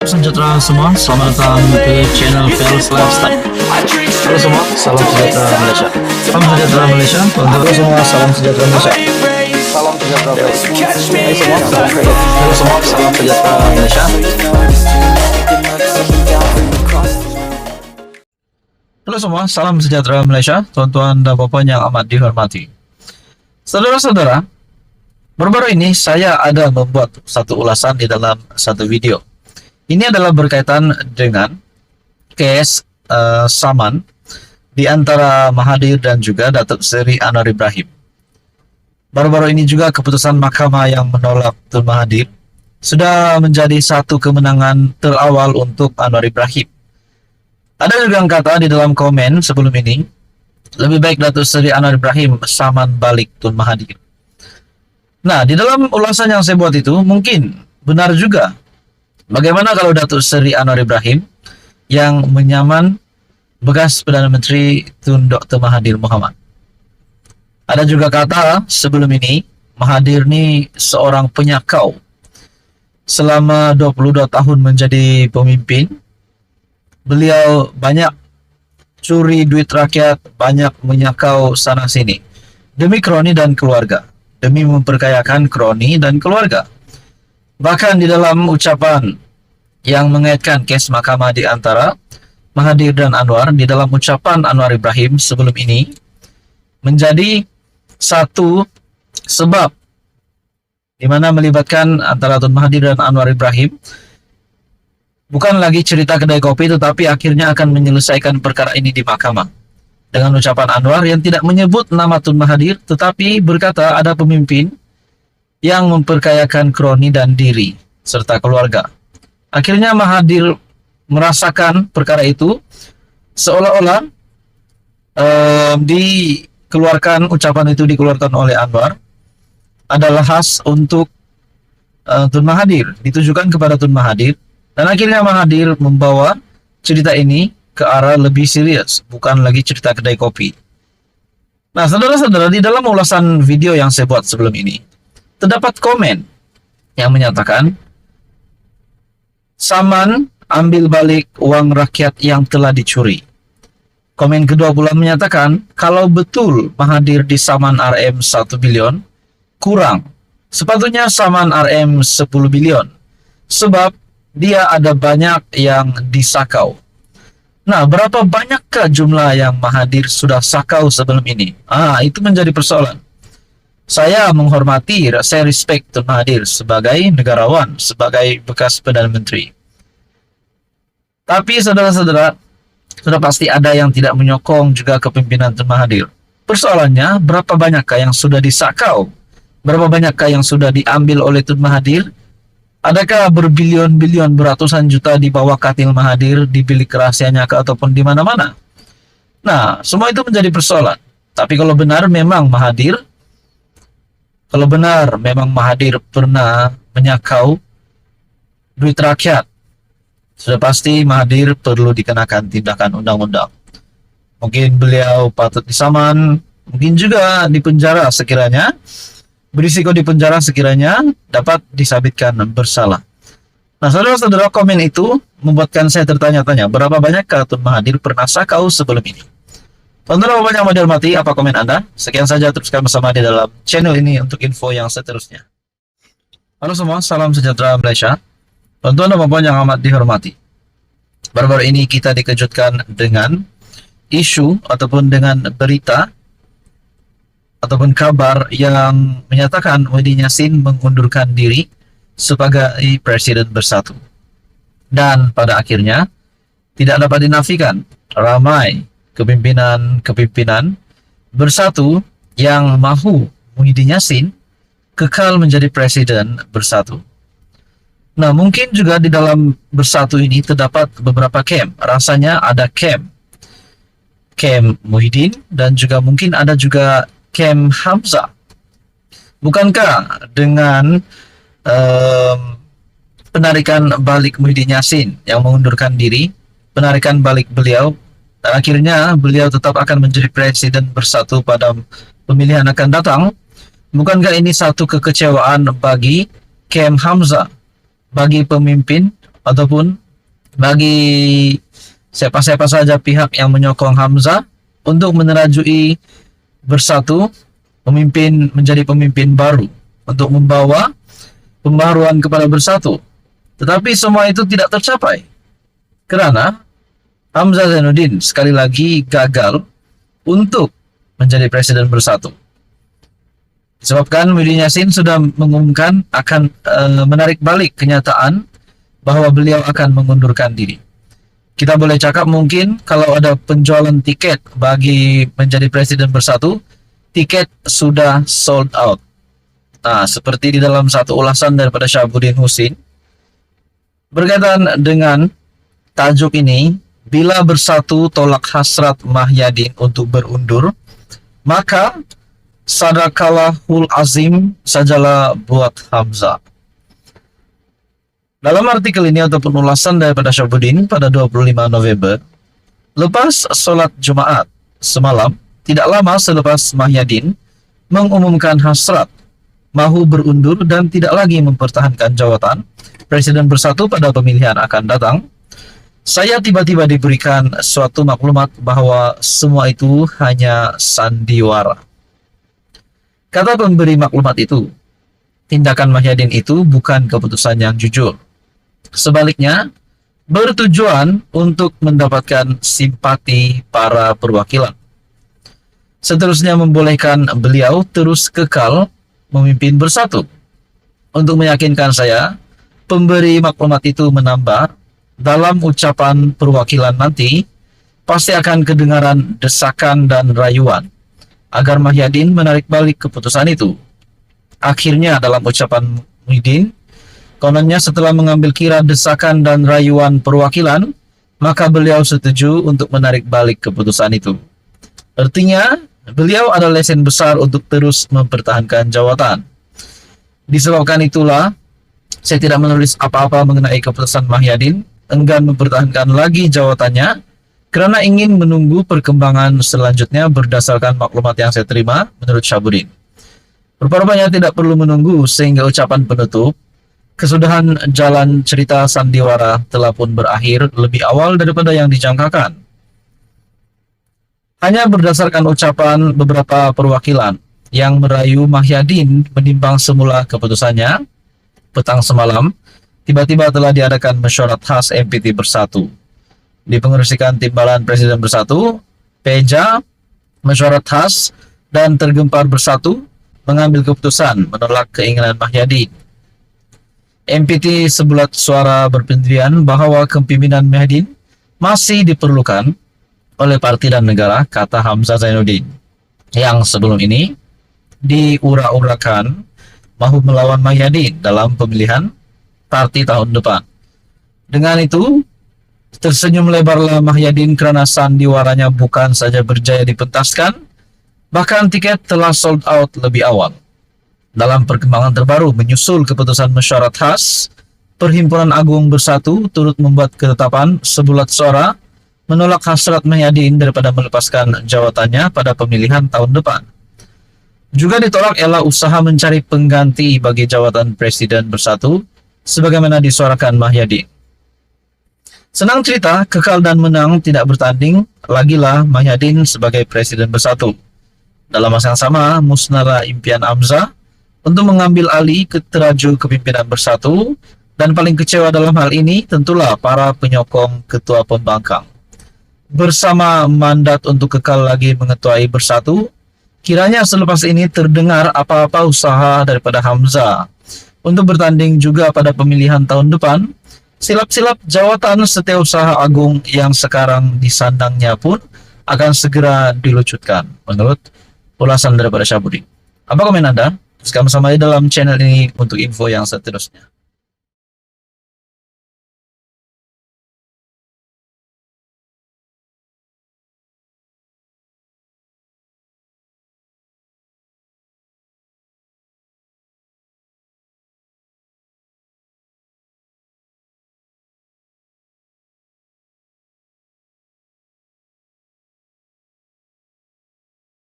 Sejahtera semua, selamat datang ke channel Fels Lifestyle. Halo semua, salam sejahtera Malaysia. Salam sejahtera Malaysia. Halo semua, salam sejahtera Malaysia. Salam sejahtera Malaysia. Halo semua, salam sejahtera Malaysia. Halo semua, salam sejahtera Malaysia. Tuan-tuan dan puan yang amat dihormati. Saudara-saudara, baru-baru ini saya ada membuat satu ulasan di dalam satu video. Ini adalah berkaitan dengan case saman di antara Mahathir dan juga Datuk Seri Anwar Ibrahim. Baru-baru ini juga keputusan mahkamah yang menolak Tun Mahathir sudah menjadi satu kemenangan terawal untuk Anwar Ibrahim. Ada juga yang kata di dalam komen sebelum ini, lebih baik Datuk Seri Anwar Ibrahim saman balik Tun Mahathir. Nah, di dalam ulasan yang saya buat itu mungkin benar juga. Bagaimana kalau Datuk Seri Anwar Ibrahim yang menyaman bekas Perdana Menteri Tun Dr. Mahathir Mohamad? Ada juga kata sebelum ini, Mahathir ini seorang penyakau. Selama 22 tahun menjadi pemimpin, beliau banyak curi duit rakyat, banyak menyakau sana sini demi kroni dan keluarga, demi memperkayakan kroni dan keluarga. Bahkan di dalam ucapan yang mengaitkan kes mahkamah di antara Mahathir dan Anwar, di dalam ucapan Anwar Ibrahim sebelum ini menjadi satu sebab di mana melibatkan antara Tun Mahathir dan Anwar Ibrahim bukan lagi cerita kedai kopi, tetapi akhirnya akan menyelesaikan perkara ini di mahkamah. Dengan ucapan Anwar yang tidak menyebut nama Tun Mahathir, tetapi berkata ada pemimpin yang memperkayakan kroni dan diri serta keluarga. Akhirnya Mahathir merasakan perkara itu seolah-olah dikeluarkan, ucapan itu dikeluarkan oleh Anwar adalah khas untuk Tun Mahathir, ditujukan kepada Tun Mahathir, dan akhirnya Mahathir membawa cerita ini ke arah lebih serius, bukan lagi cerita kedai kopi. Nah, saudara-saudara, di dalam ulasan video yang saya buat sebelum ini terdapat komen yang menyatakan saman ambil balik uang rakyat yang telah dicuri. Komen kedua pula menyatakan kalau betul Mahathir di saman RM 1 bilion kurang, sepatutnya saman RM 10 bilion sebab dia ada banyak yang disakau. Nah, berapa banyakkah jumlah yang Mahathir sudah sakau sebelum ini? Itu menjadi persoalan. Saya menghormati, saya respect Tun Mahathir sebagai negarawan, sebagai bekas Perdana Menteri. Tapi saudara-saudara, sudah pasti ada yang tidak menyokong juga kepemimpinan Tun Mahathir. Persoalannya, berapa banyakkah yang sudah disakau? Berapa banyakkah yang sudah diambil oleh Tun Mahathir? Adakah berbilion-bilion, beratusan juta di bawah katil Mahathir, di bilik rahasianya ataupun di mana-mana? Nah, semua itu menjadi persoalan. Tapi kalau benar memang Mahathir pernah menyakau duit rakyat, sudah pasti Mahathir perlu dikenakan tindakan undang-undang. Mungkin beliau patut disaman, mungkin juga dipenjara sekiranya, berisiko dipenjara sekiranya dapat disabitkan bersalah. Nah, saudara-saudara, komen itu membuatkan saya tertanya-tanya, berapa banyakkah Tun Mahathir pernah sakau sebelum ini? Tonton apa yang mau dihormati, apa komen Anda? Sekian saja, teruskan bersama di dalam channel ini untuk info yang seterusnya. Halo semua, salam sejahtera Malaysia. Tonton apa yang amat dihormati. Baru-baru ini kita dikejutkan dengan isu ataupun dengan berita ataupun kabar yang menyatakan Muhyiddin Yassin mengundurkan diri sebagai Presiden Bersatu. Dan pada akhirnya tidak dapat dinafikan, ramai kepimpinan Bersatu yang mahu Muhyiddin Yassin kekal menjadi Presiden Bersatu. Nah, mungkin juga di dalam Bersatu ini terdapat beberapa camp. Rasanya ada camp Muhyiddin dan juga mungkin ada juga camp Hamzah. Bukankah dengan penarikan balik Muhyiddin Yassin yang mengundurkan diri, penarikan balik beliau, dan akhirnya beliau tetap akan menjadi Presiden Bersatu pada pemilihan akan datang, bukankah ini satu kekecewaan bagi Kem Hamzah, bagi pemimpin ataupun bagi siapa-siapa saja pihak yang menyokong Hamzah untuk menerajui bersatu, menjadi pemimpin baru untuk membawa pembaharuan kepada bersatu. Tetapi semua itu tidak tercapai karena Hamzah Zainuddin sekali lagi gagal untuk menjadi presiden bersatu. Disebabkan Muhyiddin Yassin sudah mengumumkan akan menarik balik kenyataan bahwa beliau akan mengundurkan diri. Kita boleh cakap mungkin kalau ada penjualan tiket bagi menjadi presiden bersatu, tiket sudah sold out. Nah, seperti di dalam satu ulasan daripada Syahabuddin Husin berkaitan dengan tajuk ini, bila bersatu tolak hasrat Mahyadin untuk berundur, maka sadakalahul azim sajalah buat Hamzah. Dalam artikel ini ataupun ulasan daripada Syahabuddin pada 25 November, lepas sholat Jumat semalam, tidak lama selepas Mahyadin mengumumkan hasrat mahu berundur dan tidak lagi mempertahankan jawatan presiden bersatu pada pemilihan akan datang, saya tiba-tiba diberikan suatu maklumat bahwa semua itu hanya sandiwara. Kata pemberi maklumat itu, tindakan Mahyadin itu bukan keputusan yang jujur. Sebaliknya, bertujuan untuk mendapatkan simpati para perwakilan. Seterusnya membolehkan beliau terus kekal memimpin bersatu. Untuk meyakinkan saya, pemberi maklumat itu menambah, dalam ucapan perwakilan nanti, pasti akan kedengaran desakan dan rayuan agar Mahyadin menarik balik keputusan itu. Akhirnya dalam ucapan Muhyiddin, kononnya setelah mengambil kira desakan dan rayuan perwakilan, maka beliau setuju untuk menarik balik keputusan itu. Artinya, beliau ada lesen besar untuk terus mempertahankan jawatan. Disebabkan itulah, saya tidak menulis apa-apa mengenai keputusan Mahyadin, enggan mempertahankan lagi jawatannya, karena ingin menunggu perkembangan selanjutnya berdasarkan maklumat yang saya terima menurut Syahabuddin. Rupa-rupanya tidak perlu menunggu sehingga ucapan penutup, kesudahan jalan cerita sandiwara telah pun berakhir lebih awal daripada yang dijangkakan. Hanya berdasarkan ucapan beberapa perwakilan yang merayu Mahyadin menimbang semula keputusannya, petang semalam, tiba-tiba telah diadakan mesyuarat khas MPT Bersatu. Dipengerusikan Timbalan Presiden Bersatu, Peja, mesyuarat khas, dan tergempar bersatu mengambil keputusan menolak keinginan Mahyadin. MPT sebulat suara berpendirian bahwa kepemimpinan Mahyadin masih diperlukan oleh parti dan negara, kata Hamzah Zainuddin, yang sebelum ini diura-urakan mahu melawan Mahyadin dalam pemilihan parti tahun depan. Dengan itu, tersenyum lebarlah Mahyadin karena sandiwaranya bukan saja berjaya dipentaskan, bahkan tiket telah sold out lebih awal. Dalam perkembangan terbaru menyusul keputusan mesyuarat khas, Perhimpunan Agung Bersatu turut membuat ketetapan sebulat suara menolak hasrat Mahyadin daripada melepaskan jawatannya pada pemilihan tahun depan. Juga ditolak ialah usaha mencari pengganti bagi jawatan Presiden Bersatu sebagaimana disuarakan Mahyadin. Senang cerita, kekal dan menang tidak bertanding, lagilah Mahyadin sebagai Presiden Bersatu. Dalam masa yang sama, musnahlah impian Hamzah untuk mengambil alih teraju kepimpinan Bersatu, dan paling kecewa dalam hal ini tentulah para penyokong ketua pembangkang. Bersama mandat untuk kekal lagi mengetuai Bersatu, kiranya selepas ini terdengar apa-apa usaha daripada Hamzah untuk bertanding juga pada pemilihan tahun depan, silap-silap jawatan setiausaha agung yang sekarang disandangnya pun akan segera dilucutkan, menurut ulasan daripada Syahabuddin. Apa komen Anda? Teruskan bersama dalam channel ini untuk info yang seterusnya.